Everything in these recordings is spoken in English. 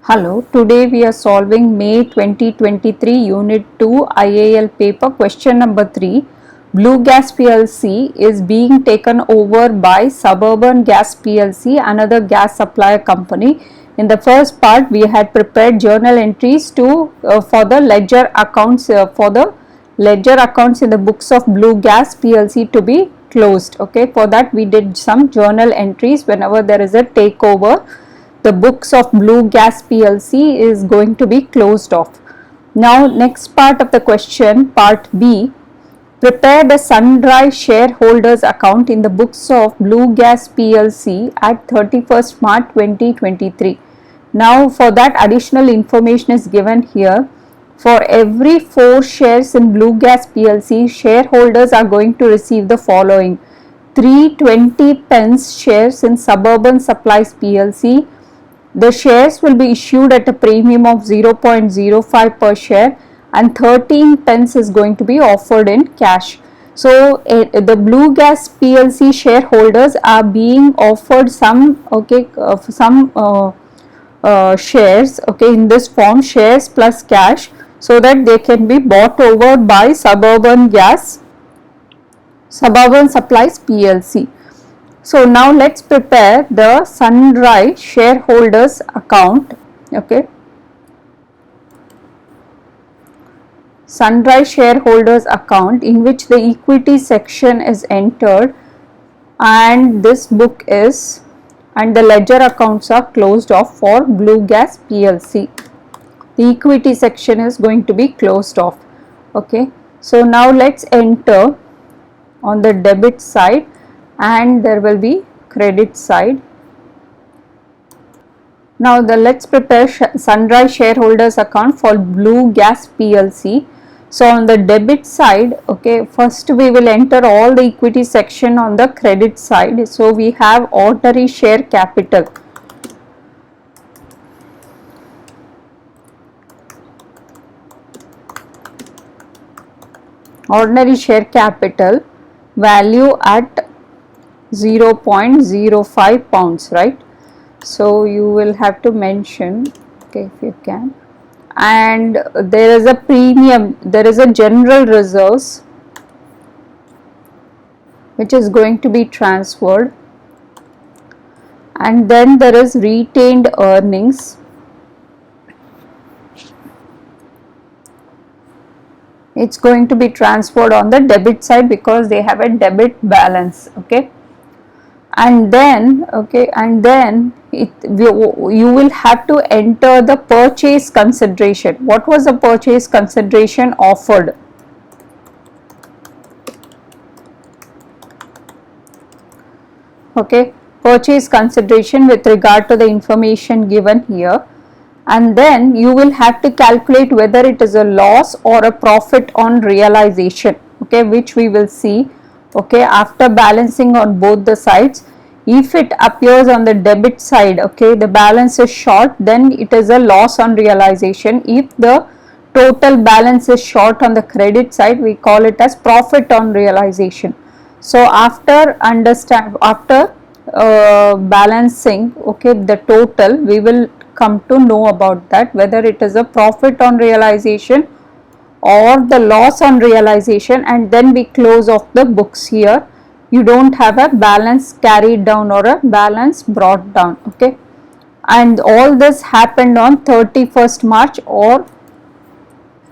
Hello, today we are solving May 2023 Unit 2 IAL paper question number 3. Blue Gas PLC is being taken over by Suburban Gas PLC, another gas supplier company. In the first part, we had prepared journal entries for the ledger accounts in the books of Blue Gas PLC to be closed. Okay, for that we did some journal entries whenever there is a takeover. The books of Blue Gas PLC is going to be closed off. Now next part of the question, part B, prepare the Sundry shareholders account in the books of Blue Gas PLC at 31st March 2023. Now for that additional information is given here. For every 4 shares in Blue Gas PLC, shareholders are going to receive the following: 320 pence shares in Suburban Supplies PLC. The shares will be issued at a premium of 0.05 per share, and 13 pence is going to be offered in cash. So the Blue Gas PLC shareholders are being offered some shares, in this form, shares plus cash, so that they can be bought over by Suburban Supplies PLC. So now let's prepare the Sundry shareholders account. Sundry shareholders account, in which the equity section is entered, and this book is, and the ledger accounts are closed off for Blue Gas PLC. The equity section is going to be closed off. Okay, so now let's enter on the debit side, and there will be credit side. Now let's prepare Sundry shareholders account for Blue Gas PLC. So on the debit side, first we will enter all the equity section on the credit side. So we have ordinary share capital. Ordinary share capital value at 0.05 pounds, right? So you will have to mention, if you can. And there is a premium, there is a general reserves which is going to be transferred, and then there is retained earnings. It's going to be transferred on the debit side because they have a debit balance. And then you will have to enter the purchase consideration. What was the purchase consideration offered? Purchase consideration with regard to the information given here, and then you will have to calculate whether it is a loss or a profit on realization, which we will see after balancing on both the sides. If it appears on the debit side, the balance is short, then it is a loss on realization. If the total balance is short on the credit side, we call it as profit on realization. So after balancing the total, we will come to know about that, whether it is a profit on realization or the loss on realization, and then we close off the books here. You don't have a balance carried down or a balance brought down. And all this happened on 31st March or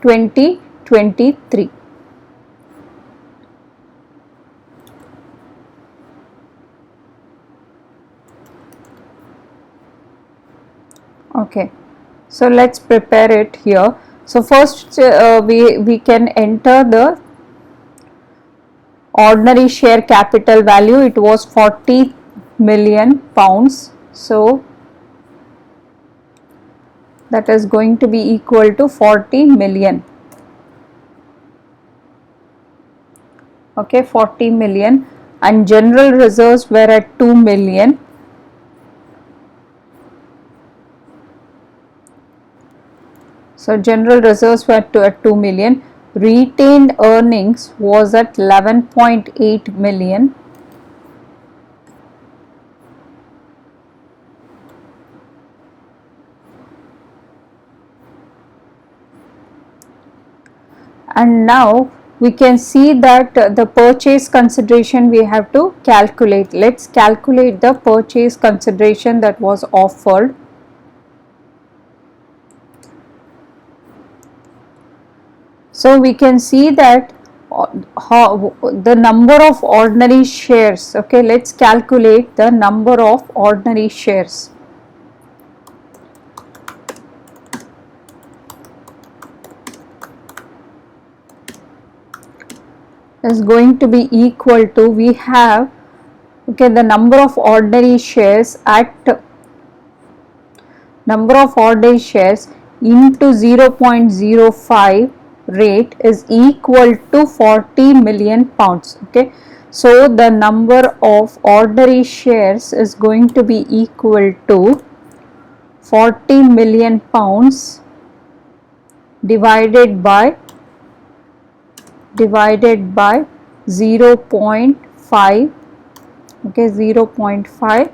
2023. So let's prepare it here. So first we can enter the ordinary share capital value. It was 40 million pounds. So that is going to be equal to 40 million. 40 million, and general reserves were at 2 million. So general reserves were at 2 million. Retained earnings was at 11.8 million. And now we can see that the purchase consideration we have to calculate. Let's calculate the purchase consideration that was offered. So we can see that how the number of ordinary shares. Okay, let's calculate the number of ordinary shares. Is going to be equal to, we have, okay, the number of ordinary shares into 0.05 rate is equal to 40 million pounds. Okay, so the number of ordinary shares is going to be equal to 40 million pounds divided by 0.5, okay, 0.5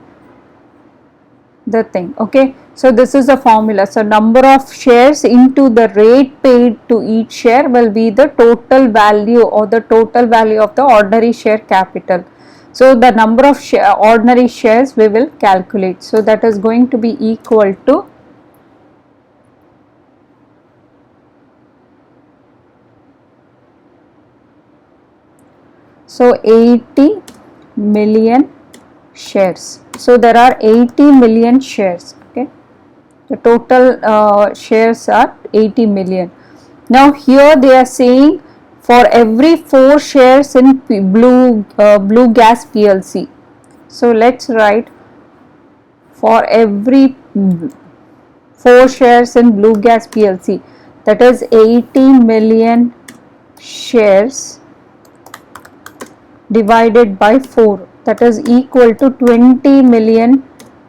the thing. Okay, so this is the formula. So number of shares into the rate paid to each share will be the total value, or the total value of the ordinary share capital. So the number of ordinary shares we will calculate. So that is going to be equal to, so 80 million shares. So there are 80 million shares. Okay, the total shares are 80 million. Now here they are saying for every 4 shares in Blue Gas PLC. So let's write, for every 4 shares in Blue Gas PLC, that is 80 million shares divided by 4, that is equal to 20 million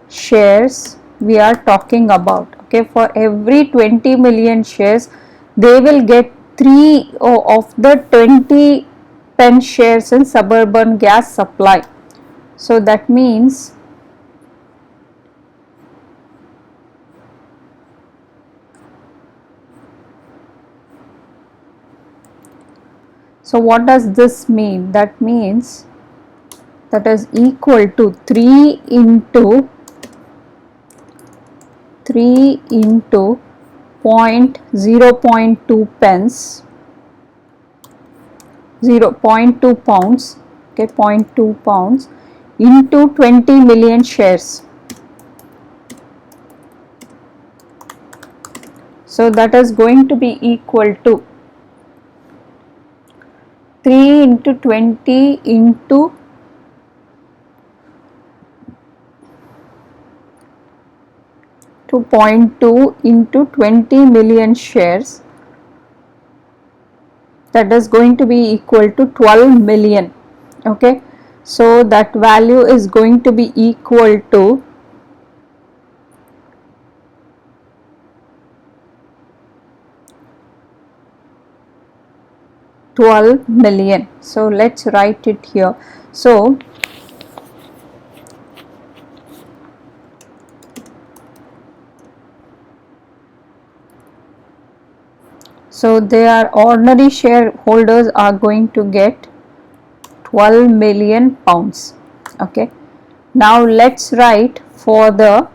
shares we are talking about. Okay, for every 20 million shares they will get 3 of the 20 pen shares in Suburban gas supply. So that means, so what does this mean? That means that is equal to 3 into 0.2 pence, 0.2 pounds, okay, 0.2 pounds into 20 million shares. So that is going to be equal to 3 into 20 into 2.2 into 20 million shares, that is going to be equal to 12 million. Okay, so that value is going to be equal to 12 million. So let's write it here. So their ordinary shareholders are going to get 12 million pounds. Okay, now let's write for the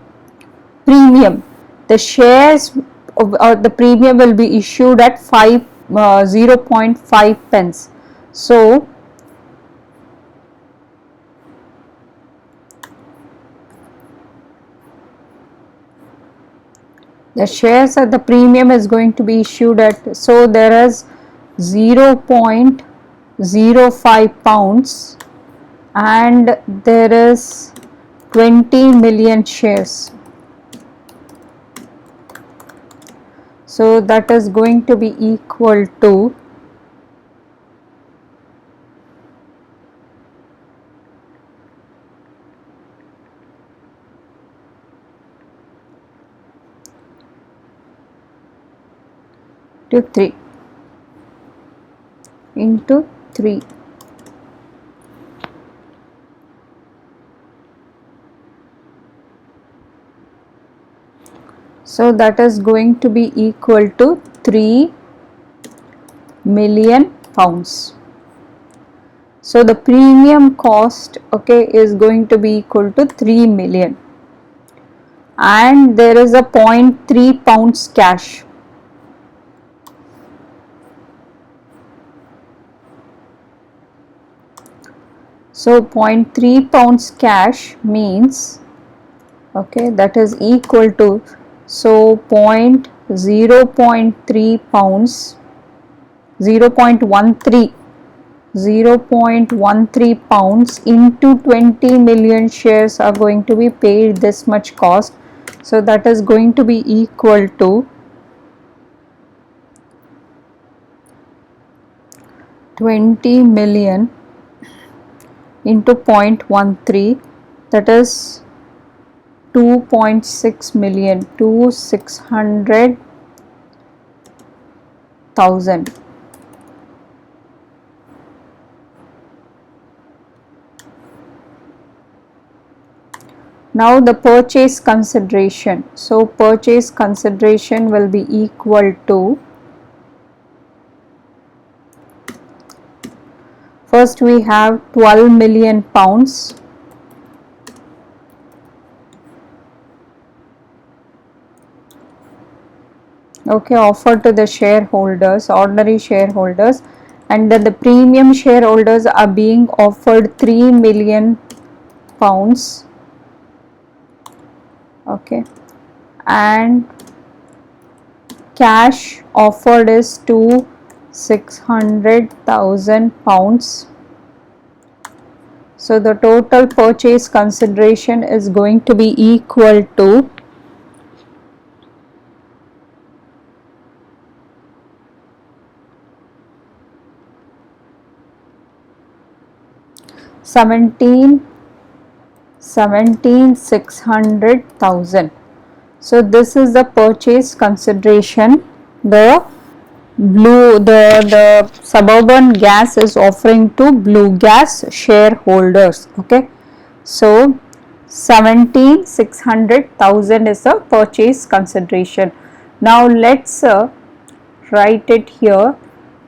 premium. The shares of the premium will be issued at 0.5 pence. So the shares at the premium is going to be issued at, so there is 0.05 pounds and there is 20 million shares. So that is going to be equal to 3 into 3. So that is going to be equal to 3 million pounds. So the premium cost, okay, is going to be equal to 3 million, and there is a 0.3 pounds cash. So 0.3 pounds cash means, okay, that is equal to, so 0.3 pounds, 0.13 pounds into 20 million shares are going to be paid this much cost. So that is going to be equal to 20 million into 0.13, that is 2.6 million to 600,000. Now the purchase consideration. So purchase consideration will be equal to, first we have 12 million pounds, okay, offered to the shareholders, ordinary shareholders, and then the premium shareholders are being offered 3 million pounds, okay, and cash offered is to 600,000 pounds. So the total purchase consideration is going to be equal to 600,000. So this is the purchase consideration the Suburban Gas is offering to Blue Gas shareholders. Okay, so 600,000 is the purchase consideration. Now let's write it here,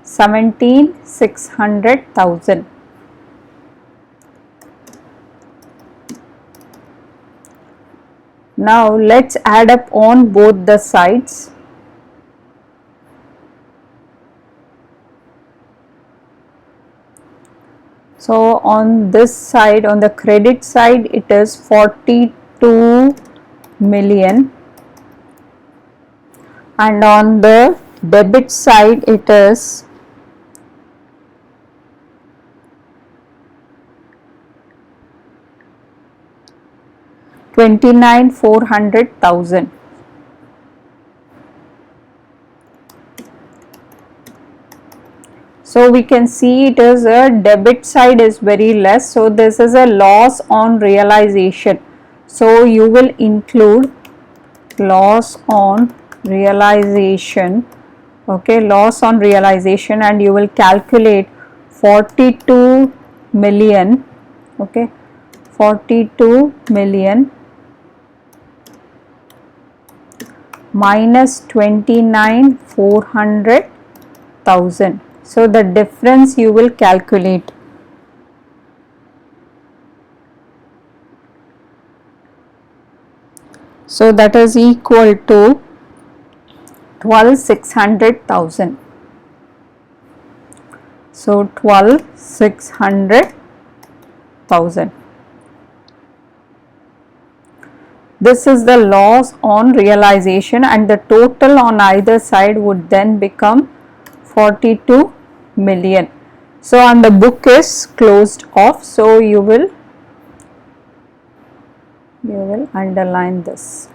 600,000. Now let's add up on both the sides. So on this side, on the credit side, it is 42 million, and on the debit side it is 400,000. So we can see it is a debit side is very less, so this is a loss on realization. So you will include loss on realization, okay, loss on realization, and you will calculate 42 million, okay, 42 million minus 400,000. So the difference you will calculate. So that is equal to 12,600,000. So 12,600,000. This is the loss on realization, and the total on either side would then become 42 million. So and the book is closed off, so you will underline this.